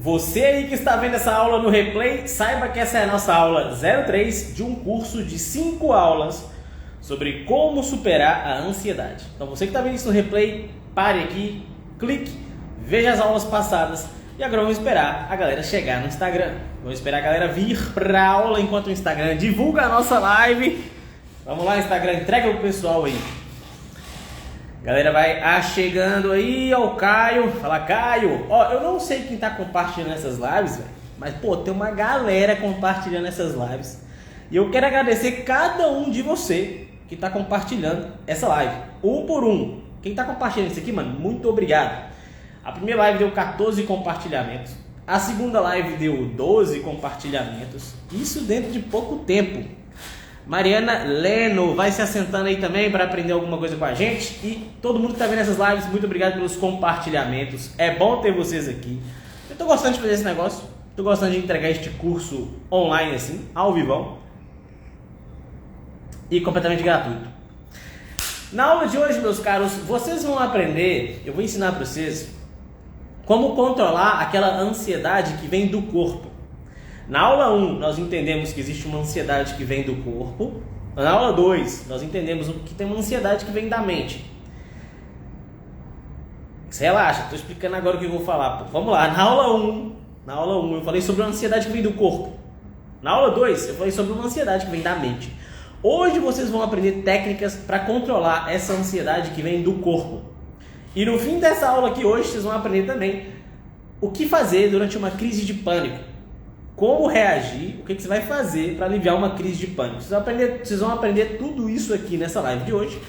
Você aí que está vendo essa aula no replay, saiba que essa é a nossa aula 03 de um curso de 5 aulas sobre como superar a ansiedade. Então você que está vendo isso no replay, pare aqui, clique, veja as aulas passadas e agora vamos esperar a galera chegar no Instagram. Vamos esperar a galera vir para a aula enquanto o Instagram divulga a nossa live. Vamos lá, Instagram, entrega pro pessoal aí. Galera vai chegando aí, ó, o Caio. Fala, Caio. Ó, eu não sei quem tá compartilhando essas lives, velho, mas, pô, tem uma galera compartilhando essas lives. E eu quero agradecer cada um de você que tá compartilhando essa live. Um por um. Quem tá compartilhando isso aqui, mano, muito obrigado. A primeira live deu 14 compartilhamentos. A segunda live deu 12 compartilhamentos. Isso dentro de pouco tempo. Mariana Leno vai se assentando aí também para aprender alguma coisa com a gente. E todo mundo que está vendo essas lives, muito obrigado pelos compartilhamentos. É bom ter vocês aqui. Eu estou gostando de fazer esse negócio. Estou gostando de entregar este curso online assim, ao vivão. E completamente gratuito. Na aula de hoje, meus caros, vocês vão aprender, eu vou ensinar para vocês como controlar aquela ansiedade que vem do corpo. Na aula 1, nós entendemos que existe uma ansiedade que vem do corpo. Na aula 2, nós entendemos que tem uma ansiedade que vem da mente. Você relaxa, estou explicando agora o que eu vou falar. Pô. Vamos lá, na aula 1 eu falei sobre uma ansiedade que vem do corpo. Na aula 2, eu falei sobre uma ansiedade que vem da mente. Hoje vocês vão aprender técnicas para controlar essa ansiedade que vem do corpo. E no fim dessa aula aqui hoje, vocês vão aprender também o que fazer durante uma crise de pânico. Como reagir, o que você vai fazer para aliviar uma crise de pânico. Vocês vão aprender tudo isso aqui nessa live de hoje.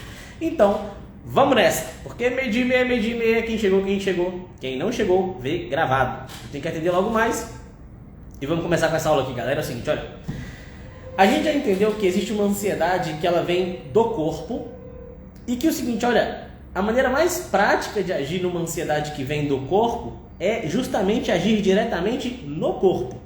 Então, vamos nessa. Porque meio dia e meia, quem chegou. Quem não chegou, vê gravado. Tem que atender logo mais. E vamos começar com essa aula aqui, galera. É o seguinte, olha. A gente já entendeu que existe uma ansiedade que ela vem do corpo. E que é o seguinte, olha, a maneira mais prática de agir numa ansiedade que vem do corpo é justamente agir diretamente no corpo.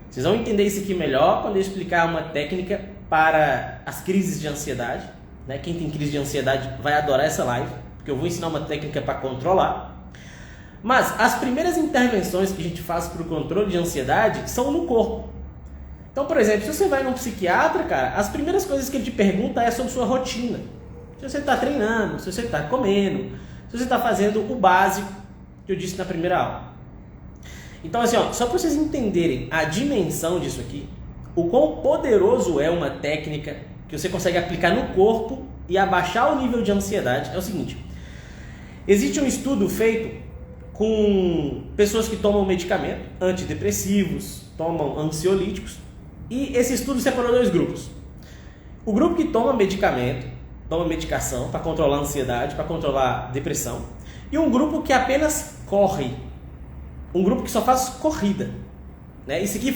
Vocês vão entender isso aqui melhor quando eu explicar uma técnica para as crises de ansiedade. Né? Quem tem crise de ansiedade vai adorar essa live, porque eu vou ensinar uma técnica para controlar. Mas as primeiras intervenções que a gente faz para o controle de ansiedade são no corpo. Então, por exemplo, se você vai num psiquiatra, cara, as primeiras coisas que ele te pergunta é sobre sua rotina. Se você está treinando, se você está comendo, se você está fazendo o básico que eu disse na primeira aula. Então assim, ó, só para vocês entenderem a dimensão disso aqui, o quão poderoso é uma técnica que você consegue aplicar no corpo e abaixar o nível de ansiedade, é o seguinte. Existe um estudo feito com pessoas que tomam medicamento, antidepressivos, tomam ansiolíticos, e esse estudo separou dois grupos. O grupo que toma medicamento, toma medicação para controlar a ansiedade, para controlar a depressão, e um grupo que apenas corre. Um grupo que só faz corrida. Né? Isso aqui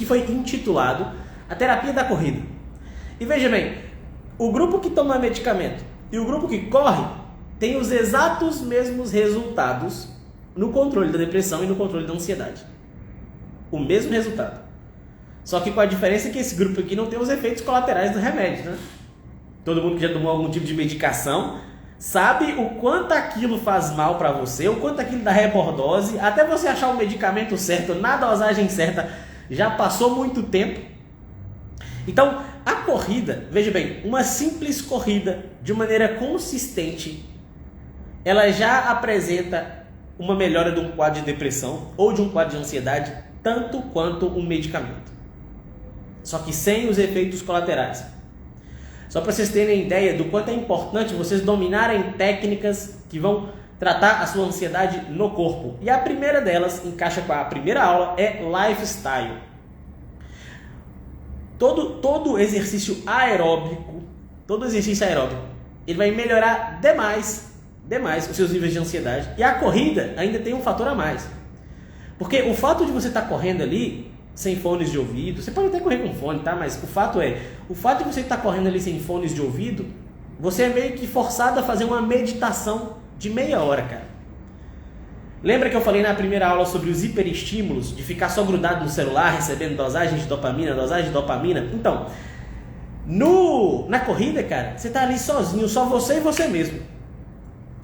foi intitulado a terapia da corrida. E veja bem, o grupo que toma medicamento e o grupo que corre tem os exatos mesmos resultados no controle da depressão e no controle da ansiedade. O mesmo resultado. Só que com a diferença que esse grupo aqui não tem os efeitos colaterais do remédio. Né? Todo mundo que já tomou algum tipo de medicação sabe o quanto aquilo faz mal para você, o quanto aquilo dá repordose, até você achar o medicamento certo, na dosagem certa, já passou muito tempo. Então, a corrida, veja bem, uma simples corrida de maneira consistente, ela já apresenta uma melhora de um quadro de depressão ou de um quadro de ansiedade, tanto quanto um medicamento. Só que sem os efeitos colaterais. Só para vocês terem ideia do quanto é importante vocês dominarem técnicas que vão tratar a sua ansiedade no corpo. E a primeira delas, encaixa com a primeira aula, é lifestyle. Todo exercício aeróbico, ele vai melhorar demais os seus níveis de ansiedade. E a corrida ainda tem um fator a mais. Porque o fato de você estar correndo ali sem fones de ouvido, você pode até correr com fone, tá? Mas o fato de você estar correndo ali sem fones de ouvido, você é meio que forçado a fazer uma meditação de meia hora, cara. Lembra que eu falei na primeira aula sobre os hiperestímulos, de ficar só grudado no celular, recebendo dosagem de dopamina? Então, na corrida, cara, você tá ali sozinho, só você e você mesmo.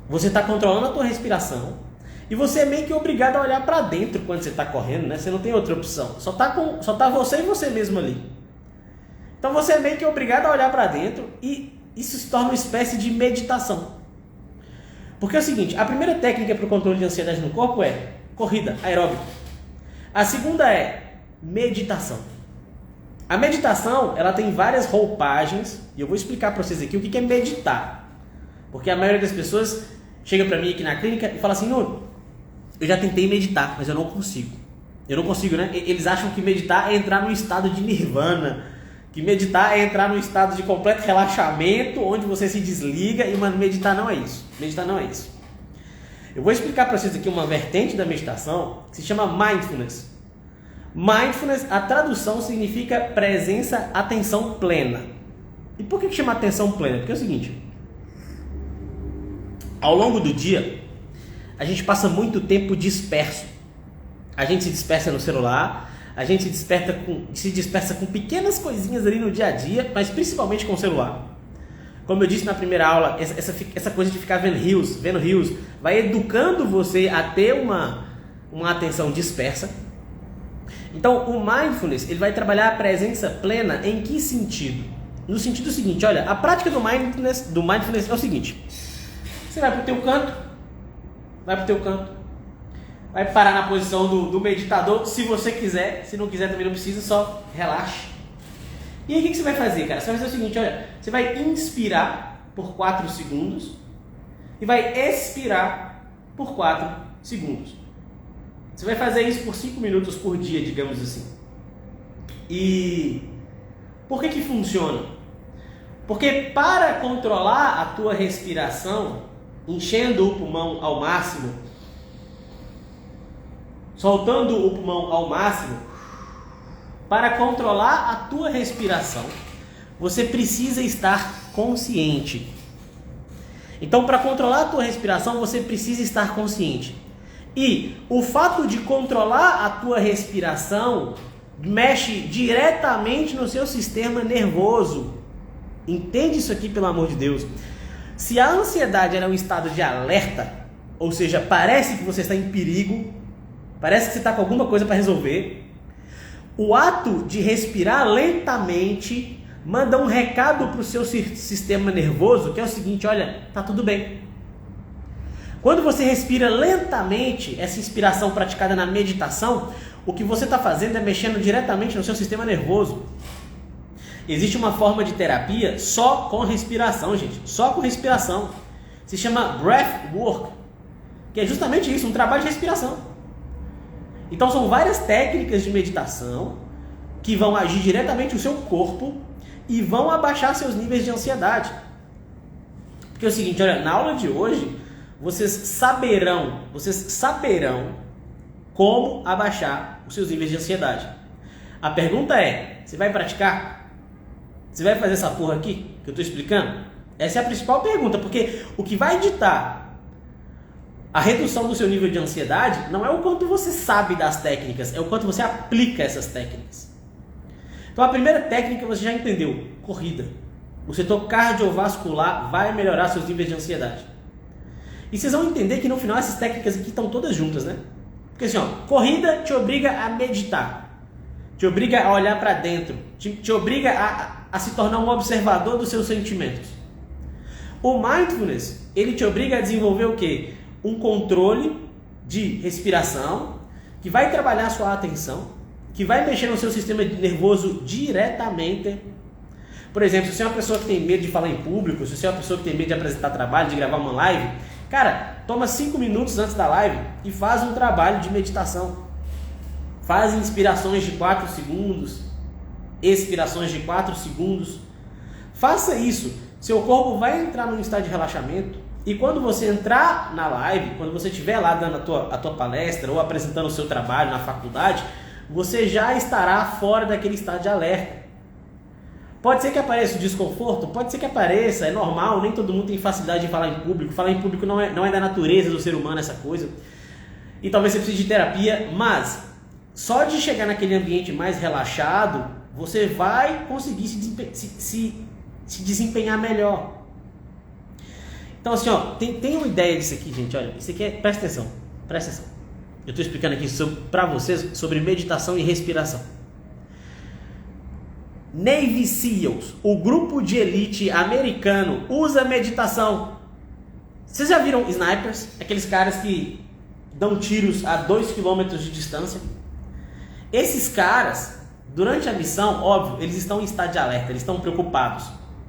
Você tá controlando a tua respiração E você é meio que obrigado a olhar para dentro quando você está correndo, né? Você não tem outra opção. Só tá você e você mesmo ali. Então você é meio que obrigado a olhar para dentro e isso se torna uma espécie de meditação. Porque é o seguinte, a primeira técnica para o controle de ansiedade no corpo é corrida aeróbica. A segunda é meditação. A meditação, ela tem várias roupagens e eu vou explicar para vocês aqui o que é meditar. Porque a maioria das pessoas chega para mim aqui na clínica e fala assim, Nuno, eu já tentei meditar, mas eu não consigo. Eu não consigo, né? Eles acham que meditar é entrar num estado de nirvana, que meditar é entrar num estado de completo relaxamento, onde você se desliga, e mano, meditar não é isso. Meditar não é isso. Eu vou explicar para vocês aqui uma vertente da meditação que se chama Mindfulness. Mindfulness, a tradução significa presença, atenção plena. E por que chama atenção plena? Porque é o seguinte, ao longo do dia, a gente passa muito tempo disperso. A gente se dispersa no celular, a gente se dispersa com pequenas coisinhas ali no dia a dia, mas principalmente com o celular. Como eu disse na primeira aula, essa coisa de ficar vendo reels, vai educando você a ter uma atenção dispersa. Então, o Mindfulness, ele vai trabalhar a presença plena em que sentido? No sentido seguinte, olha, a prática do Mindfulness é o seguinte. Você vai para o teu canto, vai parar na posição do meditador, se você quiser, se não quiser também não precisa, só relaxe. E aí o que você vai fazer, cara? Você vai fazer o seguinte, olha, você vai inspirar por 4 segundos e vai expirar por 4 segundos. Você vai fazer isso por 5 minutos por dia, digamos assim. E por que funciona? Porque para controlar a tua respiração, enchendo o pulmão ao máximo, soltando o pulmão ao máximo, para controlar a tua respiração, você precisa estar consciente. Então, para controlar a tua respiração, você precisa estar consciente. E o fato de controlar a tua respiração mexe diretamente no seu sistema nervoso. Entende isso aqui, pelo amor de Deus. Se a ansiedade é um estado de alerta, ou seja, parece que você está em perigo, parece que você está com alguma coisa para resolver, o ato de respirar lentamente manda um recado para o seu sistema nervoso, que é o seguinte, olha, tá tudo bem. Quando você respira lentamente, essa inspiração praticada na meditação, o que você está fazendo é mexendo diretamente no seu sistema nervoso. Existe uma forma de terapia só com respiração, gente. Só com respiração. Se chama breath work, que é justamente isso, um trabalho de respiração. Então são várias técnicas de meditação que vão agir diretamente no seu corpo e vão abaixar seus níveis de ansiedade. Porque é o seguinte, olha, na aula de hoje, vocês saberão como abaixar os seus níveis de ansiedade. A pergunta é, você vai praticar? Você vai fazer essa porra aqui que eu estou explicando? Essa é a principal pergunta, porque o que vai ditar a redução do seu nível de ansiedade não é o quanto você sabe das técnicas, é o quanto você aplica essas técnicas. Então a primeira técnica você já entendeu, corrida. O setor cardiovascular vai melhorar seus níveis de ansiedade. E vocês vão entender que no final essas técnicas aqui estão todas juntas, né? Porque assim, ó, corrida te obriga a meditar, te obriga a olhar para dentro, te obriga a se tornar um observador dos seus sentimentos. O Mindfulness, ele te obriga a desenvolver o quê? Um controle de respiração, que vai trabalhar a sua atenção, que vai mexer no seu sistema nervoso diretamente. Por exemplo, se você é uma pessoa que tem medo de falar em público, se você é uma pessoa que tem medo de apresentar trabalho, de gravar uma live, cara, toma 5 minutos antes da live e faz um trabalho de meditação. Faz inspirações de 4 segundos, expirações de 4 segundos. Faça isso. Seu corpo vai entrar num estado de relaxamento e quando você entrar na live, quando você estiver lá dando a tua palestra ou apresentando o seu trabalho na faculdade, você já estará fora daquele estado de alerta. Pode ser que apareça o desconforto, pode ser que apareça, é normal, nem todo mundo tem facilidade de falar em público. Falar em público não é da natureza do ser humano essa coisa. E talvez você precise de terapia, mas só de chegar naquele ambiente mais relaxado, você vai conseguir se desempenhar melhor. Então assim, ó, tem uma ideia disso aqui, gente, olha, isso aqui presta atenção. Presta atenção. Eu estou explicando aqui para vocês sobre meditação e respiração. Navy SEALs, o grupo de elite americano, usa meditação. Vocês já viram snipers? Aqueles caras que dão tiros a 2 km de distância. Esses caras, durante a missão, óbvio, eles estão em estado de alerta, eles estão preocupados.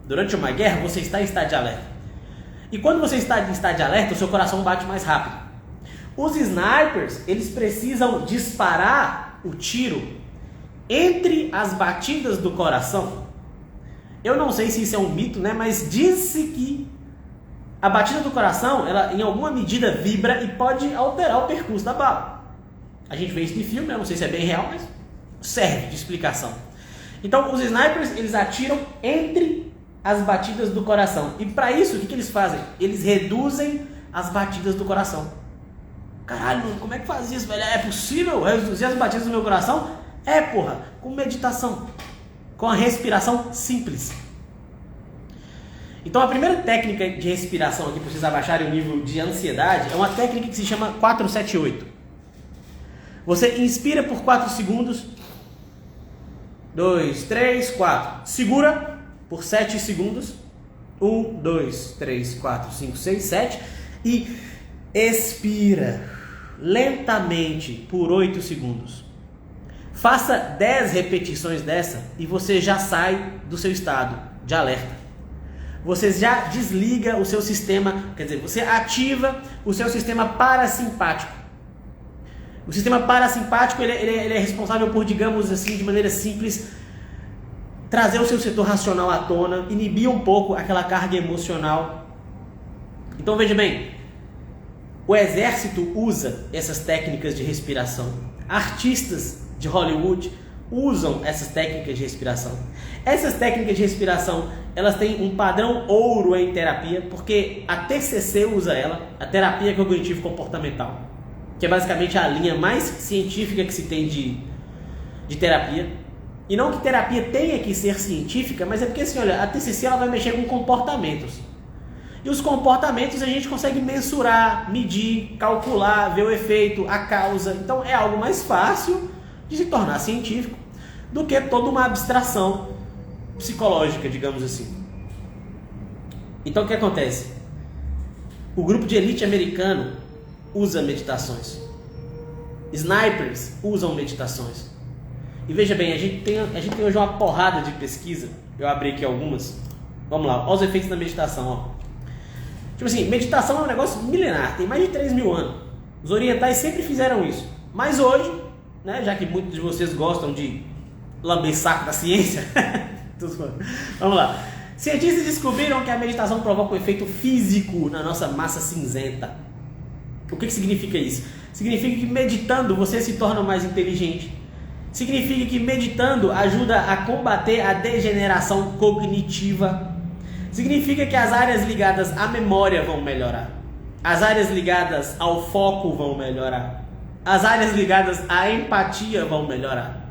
Durante uma guerra, você está em estado de alerta. E quando você está em estado de alerta, o seu coração bate mais rápido. Os snipers, eles precisam disparar o tiro entre as batidas do coração. Eu não sei se isso é um mito, né? Mas diz-se que a batida do coração, ela em alguma medida vibra e pode alterar o percurso da bala. A gente vê isso em filme, eu não sei se é bem real, mas serve de explicação. Então, os snipers, eles atiram entre as batidas do coração. E para isso, o que eles fazem? Eles reduzem as batidas do coração. Caralho, mano, como é que faz isso, velho? É possível reduzir as batidas do meu coração? É, porra, com meditação, com a respiração simples. Então a primeira técnica de respiração aqui para vocês abaixarem o nível de ansiedade é uma técnica que se chama 478. Você inspira por 4 segundos, 2, 3, 4. Segura por 7 segundos, 1, 2, 3, 4, 5, 6, 7 e expira lentamente por 8 segundos. Faça 10 repetições dessa e você já sai do seu estado de alerta. Você já desliga o seu sistema, quer dizer, você ativa o seu sistema parasimpático. O sistema parasimpático ele é responsável por, digamos assim, de maneira simples, trazer o seu setor racional à tona, inibir um pouco aquela carga emocional. Então veja bem, o exército usa essas técnicas de respiração. Artistas de Hollywood usam essas técnicas de respiração. Essas técnicas de respiração, elas têm um padrão ouro em terapia, porque a TCC usa ela, a terapia cognitivo-comportamental, que é basicamente a linha mais científica que se tem de terapia. E não que terapia tenha que ser científica, mas é porque assim, olha, a TCC ela vai mexer com comportamentos. E os comportamentos a gente consegue mensurar, medir, calcular, ver o efeito, a causa. Então é algo mais fácil de se tornar científico do que toda uma abstração psicológica, digamos assim. Então o que acontece? O grupo de elite americano usa meditações. Snipers usam meditações. E veja bem, a gente tem hoje uma porrada de pesquisa. Eu abri aqui algumas. Vamos lá, olha os efeitos da meditação, ó. Tipo assim, meditação é um negócio milenar, tem mais de 3.000 anos. Os orientais sempre fizeram isso. Mas hoje, né, já que muitos de vocês gostam de lamber saco da ciência, vamos lá. Cientistas descobriram que a meditação provoca um efeito físico na nossa massa cinzenta. O que significa isso? Significa que meditando você se torna mais inteligente. Significa que meditando ajuda a combater a degeneração cognitiva. Significa que as áreas ligadas à memória vão melhorar. As áreas ligadas ao foco vão melhorar. As áreas ligadas à empatia vão melhorar.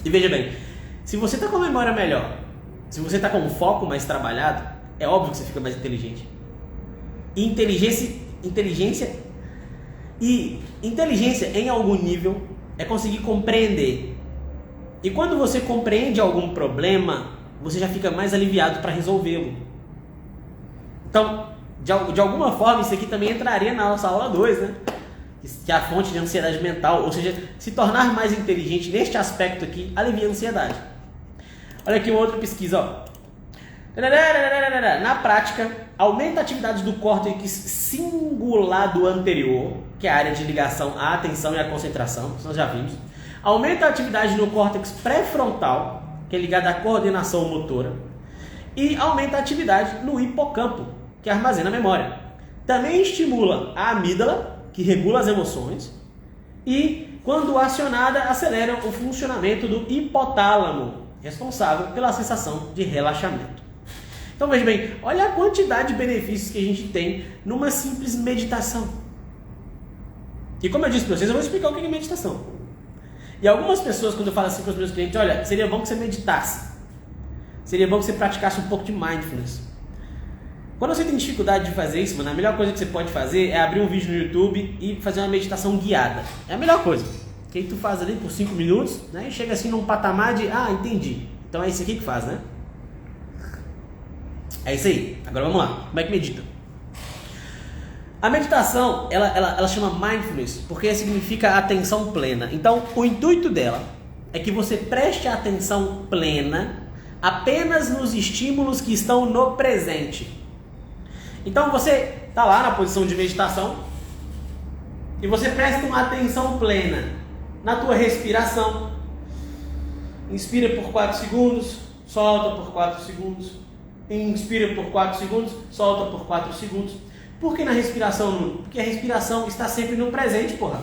E veja bem, se você está com a memória melhor, se você está com um foco mais trabalhado, é óbvio que você fica mais inteligente. E inteligência em algum nível é conseguir compreender. E quando você compreende algum problema, você já fica mais aliviado para resolvê-lo. Então, de alguma forma, isso aqui também entraria na nossa aula 2, né? Que é a fonte de ansiedade mental. Ou seja, se tornar mais inteligente neste aspecto aqui, alivia a ansiedade. Olha aqui uma outra pesquisa, ó. Na prática, aumenta a atividade do córtex cingulado anterior, que é a área de ligação à atenção e à concentração, nós já vimos. Aumenta a atividade no córtex pré-frontal, que é ligado à coordenação motora, e aumenta a atividade no hipocampo, que armazena a memória. Também estimula a amígdala, que regula as emoções, e, quando acionada, acelera o funcionamento do hipotálamo, responsável pela sensação de relaxamento. Então veja bem, olha a quantidade de benefícios que a gente tem numa simples meditação. E como eu disse para vocês, eu vou explicar o que é meditação. E algumas pessoas, quando eu falo assim para os meus clientes, olha, seria bom que você meditasse. Seria bom que você praticasse um pouco de mindfulness. Quando você tem dificuldade de fazer isso, mano, a melhor coisa que você pode fazer é abrir um vídeo no YouTube e fazer uma meditação guiada. É a melhor coisa. Que aí tu faz ali por 5 minutos, né? E chega assim num patamar de, entendi. Então é isso aqui que faz, né? É isso aí. Agora vamos lá. Como é que medita? A meditação, ela chama mindfulness, porque significa atenção plena. Então, o intuito dela é que você preste atenção plena apenas nos estímulos que estão no presente. Então, você está lá na posição de meditação e você presta uma atenção plena na tua respiração. Inspira por 4 segundos, solta por 4 segundos. Inspira por 4 segundos, solta por 4 segundos. Por que na respiração? Porque a respiração está sempre no presente, porra.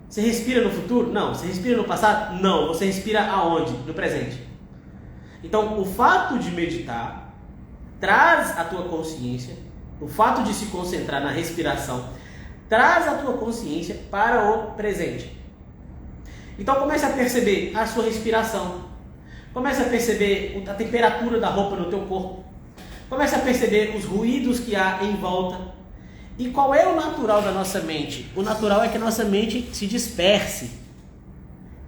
Você respira no futuro? Não. Você respira no passado? Não. Você respira aonde? No presente. Então, o fato de meditar traz a tua consciência, o fato de se concentrar na respiração, traz a tua consciência para o presente. Então, comece a perceber a sua respiração. Comece a perceber a temperatura da roupa no teu corpo. Comece a perceber os ruídos que há em volta. E qual é o natural da nossa mente? O natural é que a nossa mente se disperse.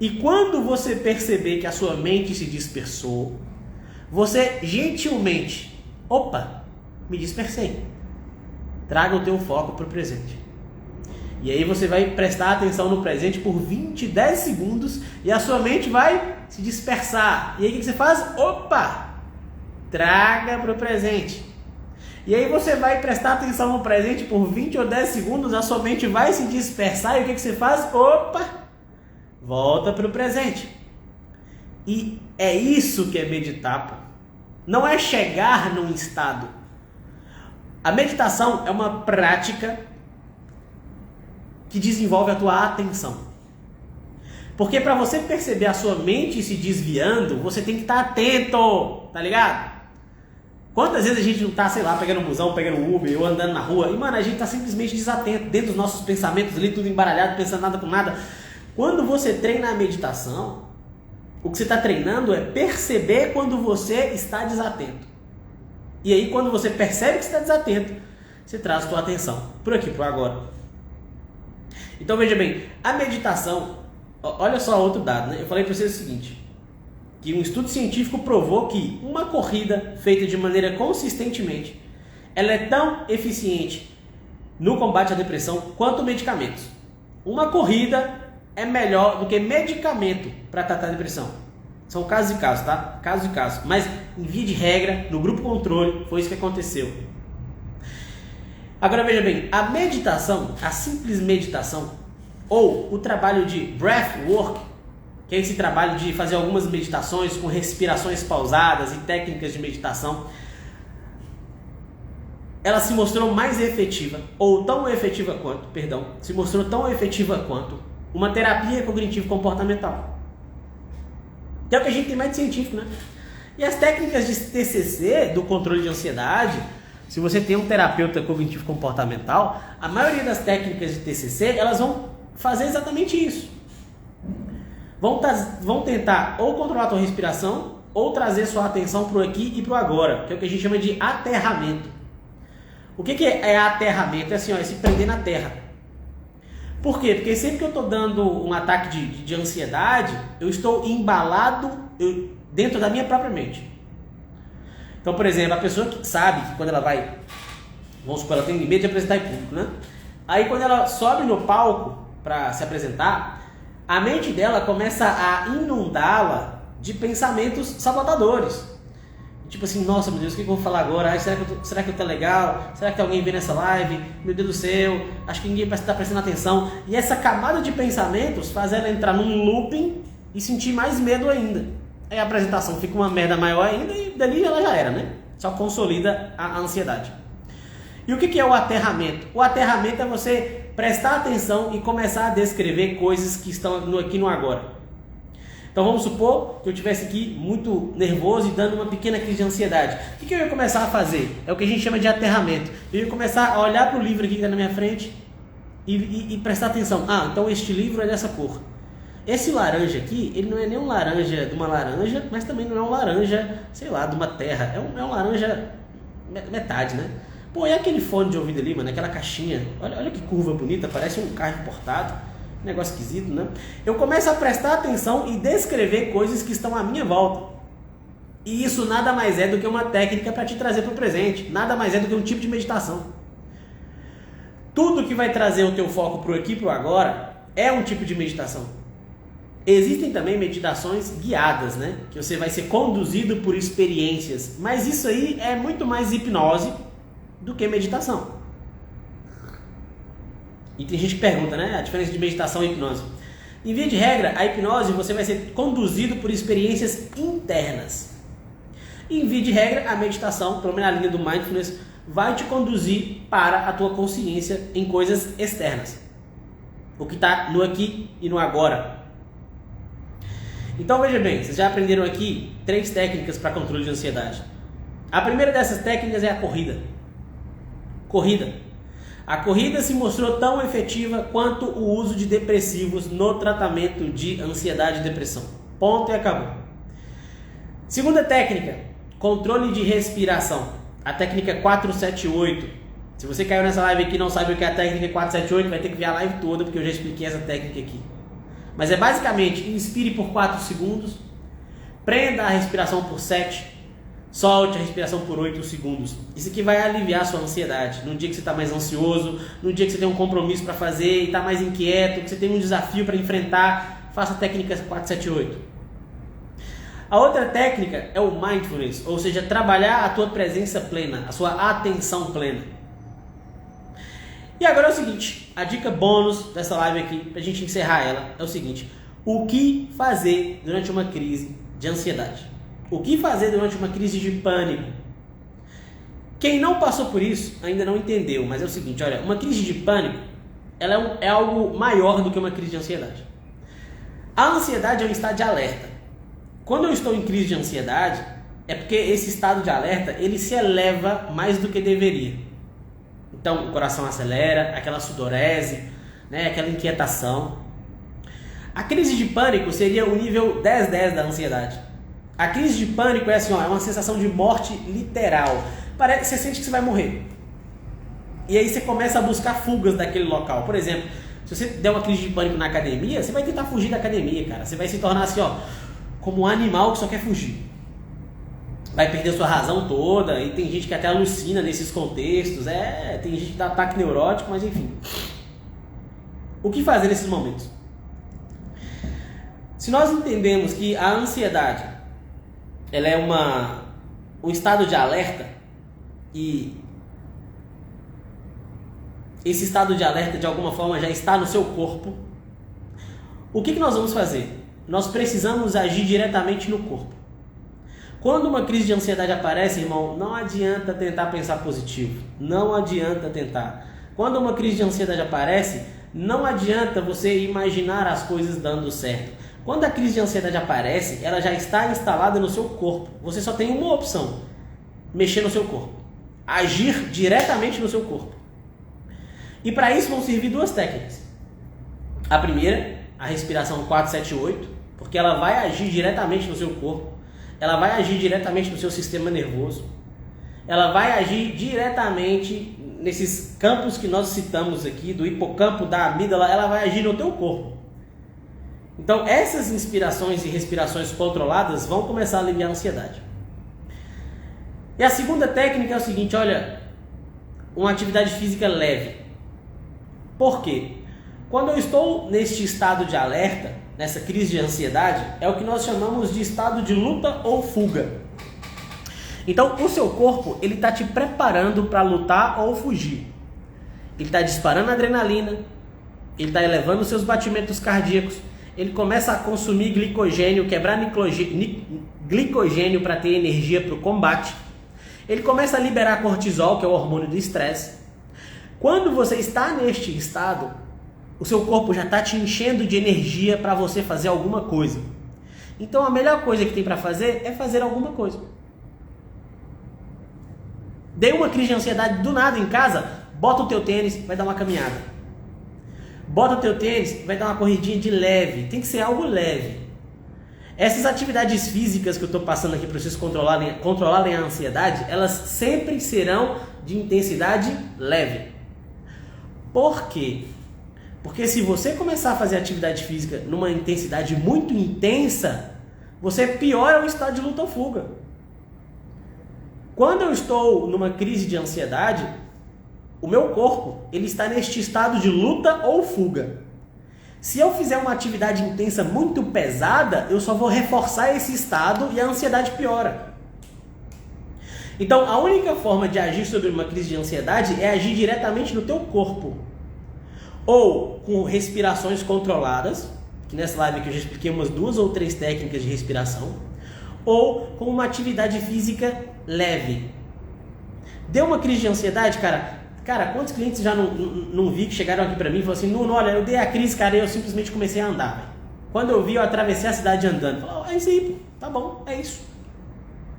E quando você perceber que a sua mente se dispersou, você gentilmente, me dispersei. Traga o teu foco para o presente. E aí você vai prestar atenção no presente por 10 segundos e a sua mente vai se dispersar. E aí o que você faz? Traga para o presente. E aí você vai prestar atenção no presente por 20 ou 10 segundos, a sua mente vai se dispersar e o que você faz? Volta para o presente. E é isso que é meditar, pô. Não é chegar num estado. A meditação é uma prática que desenvolve a tua atenção. Porque para você perceber a sua mente se desviando, você tem que estar atento, tá ligado? Quantas vezes a gente não tá, sei lá, pegando um busão, pegando um Uber ou andando na rua e, mano, a gente tá simplesmente desatento, dentro dos nossos pensamentos ali, tudo embaralhado, pensando nada com nada. Quando você treina a meditação, o que você está treinando é perceber quando você está desatento. E aí, quando você percebe que está desatento, você traz a sua atenção por aqui, por agora. Então, veja bem, a meditação, olha só outro dado, né? Eu falei para vocês o seguinte, que um estudo científico provou que uma corrida feita de maneira consistentemente, ela é tão eficiente no combate à depressão quanto medicamentos. Uma corrida é melhor do que medicamento para tratar a depressão. São casos e casos, tá? Casos e casos. Mas, em via de regra, no grupo controle, foi isso que aconteceu. Agora, veja bem, a meditação, a simples meditação, ou o trabalho de breathwork, que é esse trabalho de fazer algumas meditações com respirações pausadas e técnicas de meditação, ela se mostrou mais efetiva, ou tão efetiva quanto, se mostrou tão efetiva quanto uma terapia cognitivo-comportamental. Que é o que a gente tem mais de científico, né? E as técnicas de TCC, do controle de ansiedade, se você tem um terapeuta cognitivo-comportamental, a maioria das técnicas de TCC, elas vão fazer exatamente isso. Vão tentar ou controlar a tua respiração, ou trazer sua atenção para o aqui e para o agora, que é o que a gente chama de aterramento. O que é aterramento? É assim, é se prender na terra. Por quê? Porque sempre que eu estou dando um ataque de ansiedade, eu estou embalado dentro da minha própria mente. Então, por exemplo, a pessoa que sabe que quando ela vai, vamos supor, ela tem medo de apresentar em público, né? Aí quando ela sobe no palco para se apresentar, a mente dela começa a inundá-la de pensamentos sabotadores. Tipo assim, nossa, meu Deus, o que eu vou falar agora? Ai, será que eu tô legal? Será que tem alguém vendo essa live? Meu Deus do céu, acho que ninguém está prestando atenção. E essa camada de pensamentos faz ela entrar num looping e sentir mais medo ainda. Aí a apresentação fica uma merda maior ainda e dali ela já era, né? Só consolida a ansiedade. E o que é o aterramento? O aterramento é você prestar atenção e começar a descrever coisas que estão aqui no agora. Então vamos supor que eu estivesse aqui muito nervoso e dando uma pequena crise de ansiedade. O que eu ia começar a fazer? É o que a gente chama de aterramento. Eu ia começar a olhar para o livro aqui que está na minha frente e prestar atenção. Então este livro é dessa cor. Esse laranja aqui, ele não é nem um laranja de uma laranja, mas também não é um laranja, sei lá, de uma terra. É um laranja metade, né? Pô, e aquele fone de ouvido ali, mano, aquela caixinha, olha que curva bonita, parece um carro importado, negócio esquisito, né? Eu começo a prestar atenção e descrever coisas que estão à minha volta. E isso nada mais é do que uma técnica para te trazer para o presente, nada mais é do que um tipo de meditação. Tudo que vai trazer o teu foco para o aqui e para o agora é um tipo de meditação. Existem também meditações guiadas, né? Que você vai ser conduzido por experiências, mas isso aí é muito mais hipnose do que meditação. E tem gente que pergunta, né? A diferença de meditação e hipnose. Em via de regra, a hipnose você vai ser conduzido por experiências internas. E em via de regra, a meditação, pelo menos na linha do mindfulness, vai te conduzir para a tua consciência em coisas externas. O que está no aqui e no agora. Então veja bem, vocês já aprenderam aqui 3 técnicas para controle de ansiedade. A primeira dessas técnicas é a corrida. A corrida se mostrou tão efetiva quanto o uso de depressivos no tratamento de ansiedade e depressão. Ponto e acabou. Segunda técnica, controle de respiração. A técnica 478. Se você caiu nessa live aqui e não sabe o que é a técnica 478, vai ter que ver a live toda, porque eu já expliquei essa técnica aqui. Mas é basicamente, inspire por 4 segundos, prenda a respiração por 7, solte a respiração por 8 segundos. Isso aqui vai aliviar a sua ansiedade. Num dia que você está mais ansioso, num dia que você tem um compromisso para fazer e está mais inquieto, que você tem um desafio para enfrentar, faça a técnica 478. A outra técnica é o mindfulness, ou seja, trabalhar a tua presença plena, a sua atenção plena. E agora é o seguinte, a dica bônus dessa live aqui, para a gente encerrar ela, é o seguinte: o que fazer durante uma crise de ansiedade? O que fazer durante uma crise de pânico? Quem não passou por isso ainda não entendeu, mas é o seguinte, olha, uma crise de pânico ela é algo maior do que uma crise de ansiedade. A ansiedade é um estado de alerta. Quando eu estou em crise de ansiedade, é porque esse estado de alerta ele se eleva mais do que deveria. Então o coração acelera, aquela sudorese, né, aquela inquietação. A crise de pânico seria o nível 10-10 da ansiedade. A crise de pânico é assim, ó, é uma sensação de morte literal. Parece que você sente que você vai morrer. E aí você começa a buscar fugas daquele local. Por exemplo, se você der uma crise de pânico na academia, você vai tentar fugir da academia, cara. Você vai se tornar assim, ó, como um animal que só quer fugir. Vai perder sua razão toda, e tem gente que até alucina nesses contextos, tem gente que dá ataque neurótico, mas enfim. O que fazer nesses momentos? Se nós entendemos que a ansiedade, ela é um estado de alerta, e esse estado de alerta de alguma forma já está no seu corpo, o que nós vamos fazer? Nós precisamos agir diretamente no corpo. Quando uma crise de ansiedade aparece, irmão, não adianta tentar pensar positivo. Não adianta tentar. Quando uma crise de ansiedade aparece, não adianta você imaginar as coisas dando certo. Quando a crise de ansiedade aparece, ela já está instalada no seu corpo. Você só tem uma opção: mexer no seu corpo. Agir diretamente no seu corpo. E para isso vão servir 2 técnicas. A primeira, a respiração 478, porque ela vai agir diretamente no seu corpo. Ela vai agir diretamente no seu sistema nervoso. Ela vai agir diretamente nesses campos que nós citamos aqui, do hipocampo, da amígdala, ela vai agir no teu corpo. Então essas inspirações e respirações controladas vão começar a aliviar a ansiedade. E a segunda técnica é o seguinte, olha, uma atividade física leve. Por quê? Quando eu estou neste estado de alerta, nessa crise de ansiedade, é o que nós chamamos de estado de luta ou fuga. Então o seu corpo ele está te preparando para lutar ou fugir. Ele está disparando adrenalina, ele está elevando os seus batimentos cardíacos, ele começa a consumir glicogênio, quebrar glicogênio para ter energia para o combate. Ele começa a liberar cortisol, que é o hormônio do estresse. Quando você está neste estado, o seu corpo já está te enchendo de energia para você fazer alguma coisa. Então a melhor coisa que tem para fazer é fazer alguma coisa. Dei uma crise de ansiedade do nada em casa, bota o teu tênis, vai dar uma caminhada. Bota o teu tênis, vai dar uma corridinha de leve. Tem que ser algo leve. Essas atividades físicas que eu estou passando aqui para vocês controlarem a ansiedade, elas sempre serão de intensidade leve. Por quê? Porque se você começar a fazer atividade física numa intensidade muito intensa, você piora o estado de luta ou fuga. Quando eu estou numa crise de ansiedade, o meu corpo ele está neste estado de luta ou fuga. Se eu fizer uma atividade intensa muito pesada, eu só vou reforçar esse estado e a ansiedade piora. Então, a única forma de agir sobre uma crise de ansiedade é agir diretamente no teu corpo. Ou com respirações controladas, que nessa live aqui eu já expliquei umas 2 ou 3 técnicas de respiração, ou com uma atividade física leve. Deu uma crise de ansiedade, Cara, quantos clientes já não vi que chegaram aqui pra mim e falaram assim, Nuno, olha, eu dei a crise, cara, e eu simplesmente comecei a andar, véio. Quando eu vi, eu atravessei a cidade andando. Falei, é isso aí, pô, tá bom, é isso.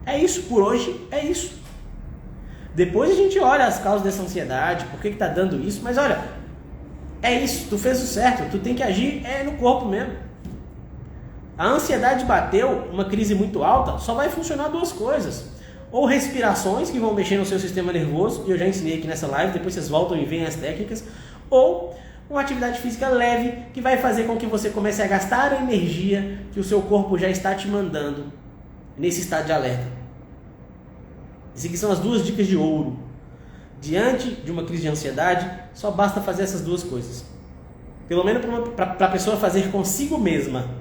É isso, por hoje, é isso. Depois a gente olha as causas dessa ansiedade, por que tá dando isso, mas olha, é isso, tu fez o certo, tu tem que agir no corpo mesmo. A ansiedade bateu, uma crise muito alta, só vai funcionar 2 coisas. Ou respirações que vão mexer no seu sistema nervoso, e eu já ensinei aqui nessa live, depois vocês voltam e veem as técnicas, ou uma atividade física leve que vai fazer com que você comece a gastar a energia que o seu corpo já está te mandando nesse estado de alerta. Essas aqui são as 2 dicas de ouro. Diante de uma crise de ansiedade, só basta fazer essas 2 coisas. Pelo menos para a pessoa fazer consigo mesma.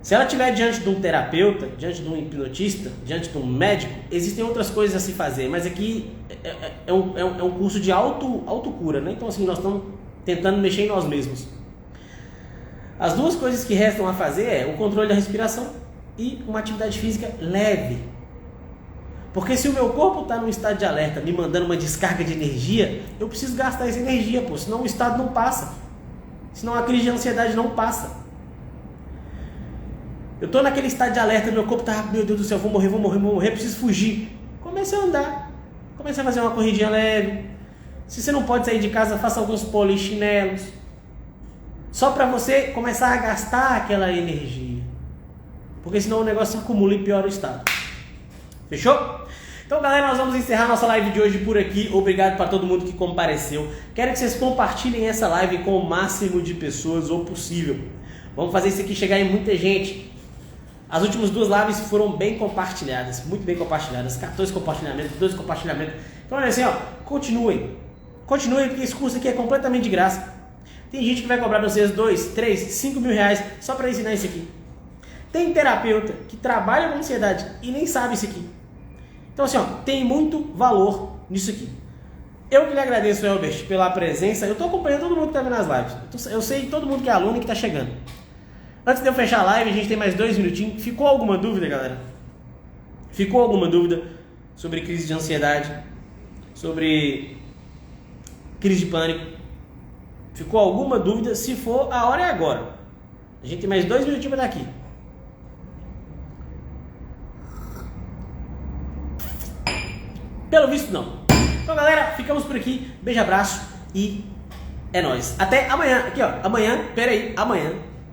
Se ela estiver diante de um terapeuta, diante de um hipnotista, diante de um médico, existem outras coisas a se fazer, mas aqui é um curso de autocura, né? Então assim, nós estamos tentando mexer em nós mesmos. As 2 coisas que restam a fazer é o controle da respiração e uma atividade física leve. Porque se o meu corpo está num estado de alerta, me mandando uma descarga de energia, eu preciso gastar essa energia, senão o estado não passa. Senão a crise de ansiedade não passa. Eu estou naquele estado de alerta, meu corpo está, meu Deus do céu, vou morrer, preciso fugir. Comece a andar, comece a fazer uma corridinha leve. Se você não pode sair de casa, faça alguns polichinelos. Só para você começar a gastar aquela energia. Porque senão o negócio se acumula e piora o estado. Fechou? Então, galera, nós vamos encerrar nossa live de hoje por aqui. Obrigado para todo mundo que compareceu. Quero que vocês compartilhem essa live com o máximo de pessoas ou possível. Vamos fazer isso aqui chegar em muita gente. As últimas 2 lives foram bem compartilhadas, muito bem compartilhadas, 14 compartilhamentos, 12 compartilhamentos. Então olha assim, continuem, porque esse curso aqui é completamente de graça. Tem gente que vai cobrar de vocês 2, 3, 5 mil reais só para ensinar isso aqui. Tem terapeuta que trabalha com ansiedade e nem sabe isso aqui. Então assim, tem muito valor nisso aqui. Eu que lhe agradeço, Elbert, pela presença. Eu estou acompanhando todo mundo que está vendo as lives. Eu sei todo mundo que é aluno e que está chegando. Antes de eu fechar a live, a gente tem mais 2 minutinhos. Ficou alguma dúvida, galera? Ficou alguma dúvida sobre crise de ansiedade? Sobre crise de pânico? Ficou alguma dúvida? Se for, a hora é agora. A gente tem mais 2 minutinhos para dar aqui. Pelo visto, não. Então, galera, ficamos por aqui. Beijo, abraço e é nóis. Até amanhã. Aqui, Amanhã,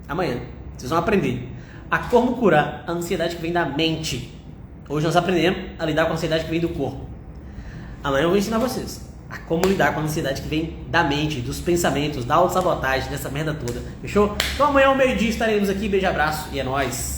Amanhã. Vocês vão aprender a como curar a ansiedade que vem da mente. Hoje nós aprendemos a lidar com a ansiedade que vem do corpo. Amanhã eu vou ensinar vocês a como lidar com a ansiedade que vem da mente, dos pensamentos, da autossabotagem, dessa merda toda. Fechou? Então amanhã ao meio-dia estaremos aqui. Beijo, abraço e é nóis.